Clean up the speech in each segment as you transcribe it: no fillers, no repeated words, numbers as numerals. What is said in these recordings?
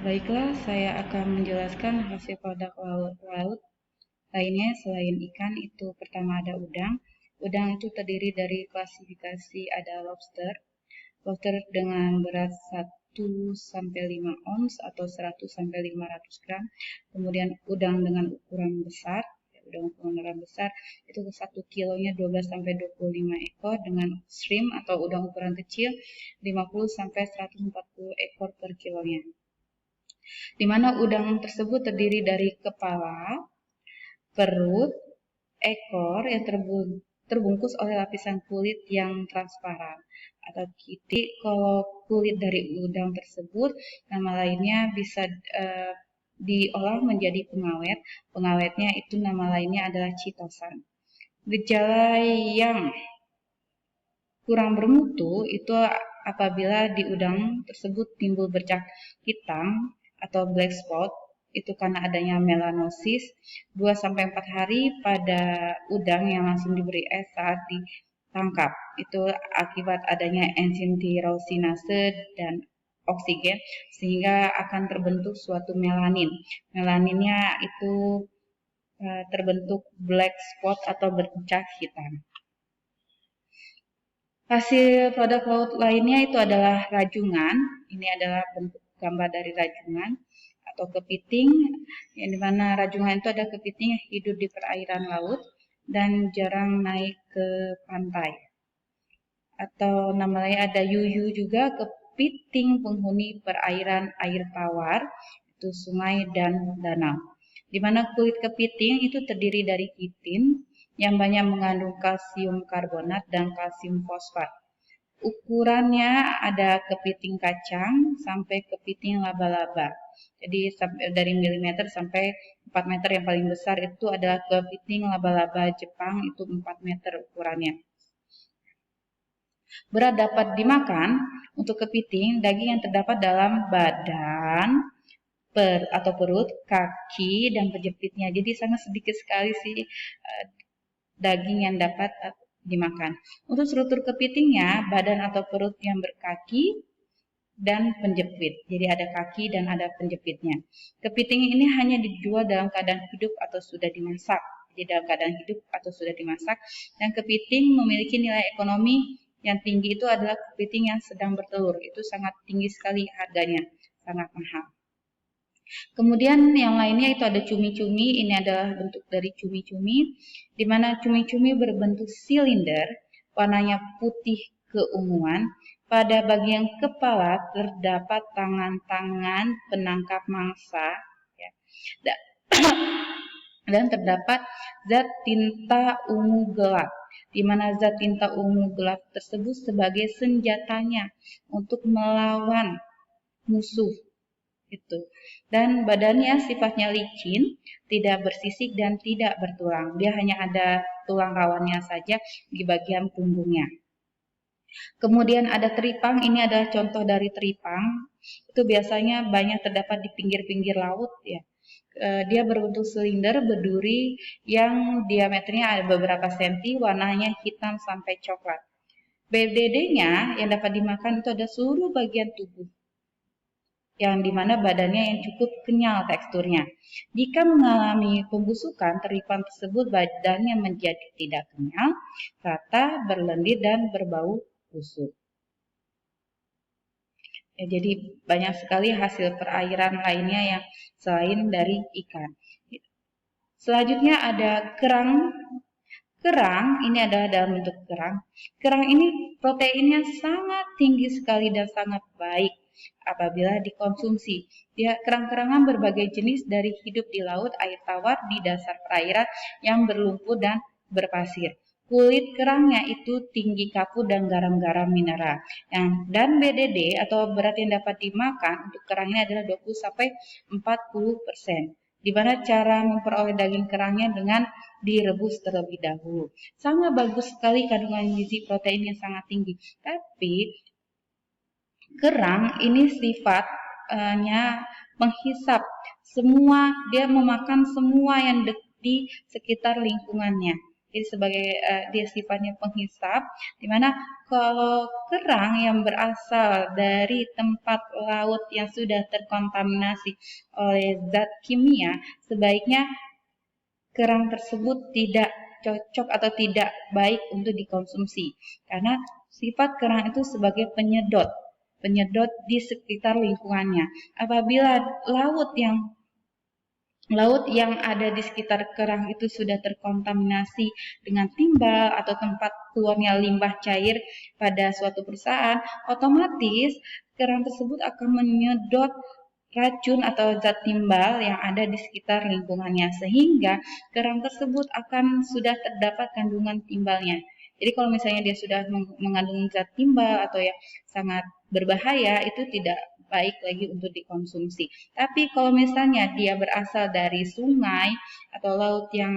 Baiklah, saya akan menjelaskan hasil produk laut lainnya selain ikan. Itu pertama ada udang. Udang itu terdiri dari klasifikasi ada lobster. Lobster dengan berat 1 sampai 5 ons atau 100 sampai 500 gram. Kemudian udang dengan ukuran besar. Udang ukuran besar itu 1 kilonya 12 sampai 25 ekor, dengan shrimp atau udang ukuran kecil 50 sampai 140 ekor per kilonya. Di mana udang tersebut terdiri dari kepala, perut, ekor yang terbungkus oleh lapisan kulit yang transparan atau kitik. Kalau kulit dari udang tersebut, nama lainnya bisa diolah menjadi pengawet. Pengawetnya itu nama lainnya adalah chitosan. Gejala yang kurang bermutu itu apabila di udang tersebut timbul bercak hitam atau black spot, itu karena adanya melanosis. 2-4 hari pada udang yang langsung diberi es saat ditangkap, itu akibat adanya enzim tirosinase dan oksigen, sehingga akan terbentuk suatu melanin. Melaninnya itu terbentuk black spot atau bercak hitam. Hasil produk laut lainnya itu adalah rajungan. Ini adalah bentuk gambar dari rajungan atau kepiting, yang dimana rajungan itu ada kepiting yang hidup di perairan laut dan jarang naik ke pantai. Atau namanya ada yuyu juga, kepiting penghuni perairan air tawar, itu sungai dan danau. Di mana kulit kepiting itu terdiri dari kitin yang banyak mengandung kalsium karbonat dan kalsium fosfat. Ukurannya ada kepiting kacang sampai kepiting laba-laba. Jadi dari milimeter sampai 4 meter, yang paling besar itu adalah kepiting laba-laba Jepang, itu 4 meter ukurannya. Berat dapat dimakan untuk kepiting, daging yang terdapat dalam badan atau perut, kaki, dan penjepitnya. Jadi sangat sedikit sekali sih daging yang dapat dimakan. Untuk struktur kepitingnya, badan atau perut yang berkaki dan penjepit. Jadi ada kaki dan ada penjepitnya. Kepiting ini hanya dijual dalam keadaan hidup atau sudah dimasak. Jadi dalam keadaan hidup atau sudah dimasak. Dan kepiting memiliki nilai ekonomi yang tinggi itu adalah kepiting yang sedang bertelur. Itu sangat tinggi sekali harganya, sangat mahal. Kemudian yang lainnya itu ada cumi-cumi. Ini adalah bentuk dari cumi-cumi, di mana cumi-cumi berbentuk silinder, warnanya putih keunguan. Pada bagian kepala terdapat tangan-tangan penangkap mangsa, ya. Dan terdapat zat tinta ungu gelap, di mana zat tinta ungu gelap tersebut sebagai senjatanya untuk melawan musuh. Itu. Dan badannya sifatnya licin, tidak bersisik dan tidak bertulang. Dia hanya ada tulang rawannya saja di bagian punggungnya. Kemudian ada teripang. Ini adalah contoh dari teripang. Itu biasanya banyak terdapat di pinggir-pinggir laut, ya. Dia berbentuk silinder berduri yang diameternya ada beberapa senti, warnanya hitam sampai coklat. BDD-nya yang dapat dimakan itu ada seluruh bagian tubuh, yang dimana badannya yang cukup kenyal teksturnya. Jika mengalami pembusukan, teripang tersebut badannya menjadi tidak kenyal, rata, berlendir, dan berbau busuk. Ya, jadi banyak sekali hasil perairan lainnya yang selain dari ikan. Selanjutnya ada kerang. Kerang ini adalah dalam bentuk kerang. Kerang ini proteinnya sangat tinggi sekali dan sangat baik apabila dikonsumsi. Dia kerang-kerangan berbagai jenis dari hidup di laut, air tawar, di dasar perairan yang berlumpur dan berpasir. Kulit kerangnya itu tinggi kapu dan garam-garam mineral. Dan BDD atau berat yang dapat dimakan untuk kerang ini adalah 20-40%. Di mana cara memperoleh daging kerangnya dengan direbus terlebih dahulu. Sangat bagus sekali kandungan gizi protein yang sangat tinggi. Tapi kerang ini sifatnya menghisap semua, dia memakan semua yang di sekitar lingkungannya. Jadi sebagai dia sifatnya penghisap, dimana kalau kerang yang berasal dari tempat laut yang sudah terkontaminasi oleh zat kimia, sebaiknya kerang tersebut tidak cocok atau tidak baik untuk dikonsumsi, karena sifat kerang itu sebagai penyedot di sekitar lingkungannya. Apabila laut yang ada di sekitar kerang itu sudah terkontaminasi dengan timbal atau tempat keluarnya limbah cair pada suatu perusahaan, otomatis kerang tersebut akan menyedot racun atau zat timbal yang ada di sekitar lingkungannya, sehingga kerang tersebut akan sudah terdapat kandungan timbalnya. Jadi kalau misalnya dia sudah mengandung zat timbal atau yang sangat berbahaya, itu tidak baik lagi untuk dikonsumsi. Tapi kalau misalnya dia berasal dari sungai atau laut yang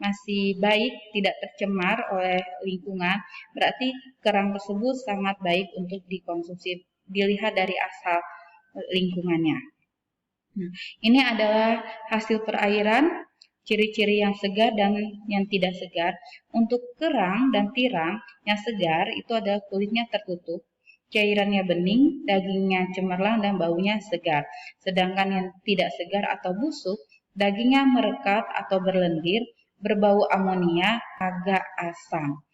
masih baik, tidak tercemar oleh lingkungan, berarti kerang tersebut sangat baik untuk dikonsumsi, dilihat dari asal lingkungannya. Nah, ini adalah hasil perairan, ciri-ciri yang segar dan yang tidak segar. Untuk kerang dan tiram yang segar itu adalah kulitnya tertutup, cairannya bening, dagingnya cemerlang dan baunya segar. Sedangkan yang tidak segar atau busuk, dagingnya merekat atau berlendir, berbau amonia, agak asam.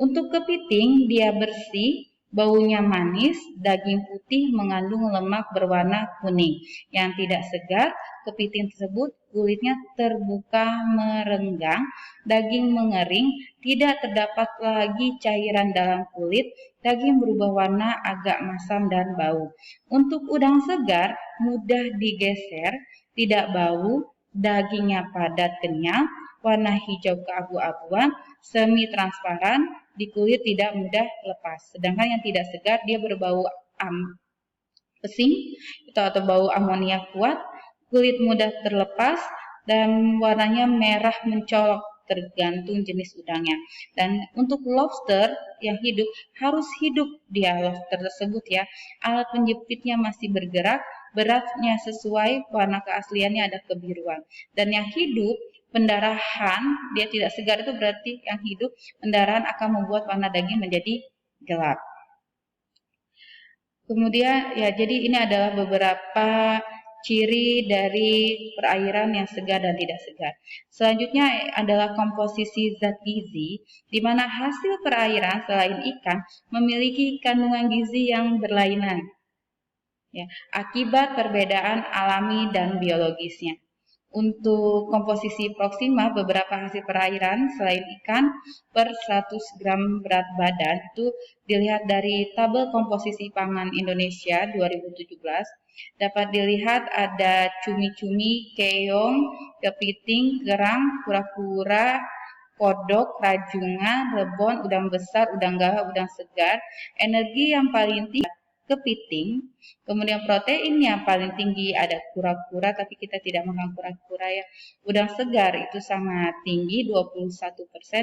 Untuk kepiting, dia bersih, baunya manis, daging putih mengandung lemak berwarna kuning. Yang tidak segar, kepiting tersebut kulitnya terbuka merenggang, daging mengering, tidak terdapat lagi cairan dalam kulit, daging berubah warna agak masam dan bau. Untuk udang segar, mudah digeser, tidak bau, dagingnya padat kenyal, warna hijau keabu-abuan, semi transparan, di kulit tidak mudah lepas. Sedangkan yang tidak segar dia berbau pesing atau bau amonia kuat, kulit mudah terlepas dan warnanya merah mencolok tergantung jenis udangnya. Dan untuk lobster yang hidup harus hidup dia lobster tersebut ya. Alat penjepitnya masih bergerak, beratnya sesuai, warna keasliannya ada kebiruan. Dan yang hidup pendarahan, dia tidak segar itu berarti yang hidup, pendarahan akan membuat warna daging menjadi gelap. Kemudian ya, jadi ini adalah beberapa ciri dari perairan yang segar dan tidak segar. Selanjutnya adalah komposisi zat gizi, di mana hasil perairan selain ikan memiliki kandungan gizi yang berlainan, ya, akibat perbedaan alami dan biologisnya. Untuk komposisi proksima, beberapa hasil perairan selain ikan per 100 gram berat badan itu dilihat dari tabel komposisi pangan Indonesia 2017. Dapat dilihat ada cumi-cumi, keong, kepiting, kerang, kura-kura, kodok, rajungan, rebon, udang besar, udang galah, udang segar. Energi yang paling tinggi kepiting, kemudian protein yang paling tinggi ada kura-kura, tapi kita tidak makan kura-kura ya. Udang segar itu sangat tinggi 21%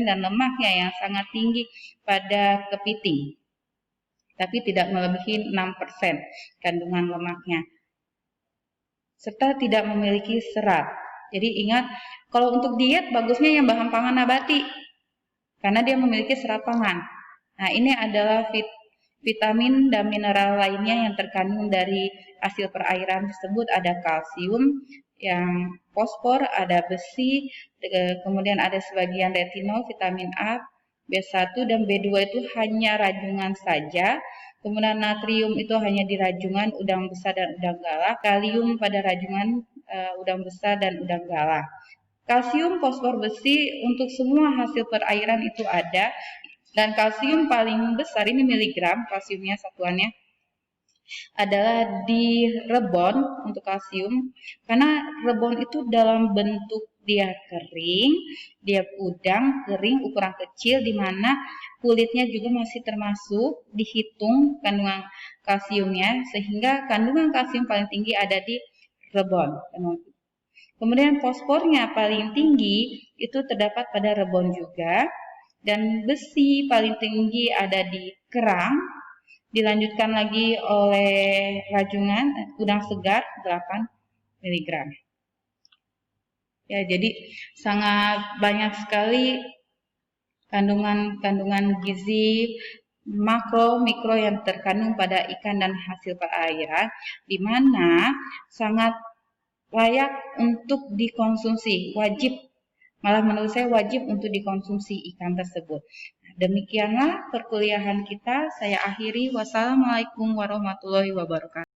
dan lemaknya yang sangat tinggi pada kepiting, tapi tidak melebihi 6% kandungan lemaknya, serta tidak memiliki serat. Jadi ingat, kalau untuk diet bagusnya yang bahan pangan nabati, karena dia memiliki serat pangan. Nah, ini adalah vitamin dan mineral lainnya yang terkandung dari hasil perairan tersebut, ada kalsium, yang fosfor, ada besi, kemudian ada sebagian retinol, vitamin A, B1 dan B2 itu hanya rajungan saja. Kemudian natrium itu hanya di rajungan udang besar dan udang galah, kalium pada rajungan udang besar dan udang galah. Kalsium, fosfor, besi untuk semua hasil perairan itu ada. Dan kalsium paling besar, ini miligram kalsiumnya satuannya, adalah di rebon untuk kalsium, karena rebon itu dalam bentuk dia kering, dia udang kering ukuran kecil, di mana kulitnya juga masih termasuk dihitung kandungan kalsiumnya, sehingga kandungan kalsium paling tinggi ada di rebon. Kemudian fosfornya paling tinggi itu terdapat pada rebon juga. Dan besi paling tinggi ada di kerang, dilanjutkan lagi oleh rajungan, udang segar 8 mg. Ya, jadi sangat banyak sekali kandungan gizi makro, mikro yang terkandung pada ikan dan hasil perairan, di mana sangat layak untuk dikonsumsi, wajib, malah menurut saya wajib untuk dikonsumsi ikan tersebut. Demikianlah perkuliahan kita, saya akhiri. Wassalamualaikum warahmatullahi wabarakatuh.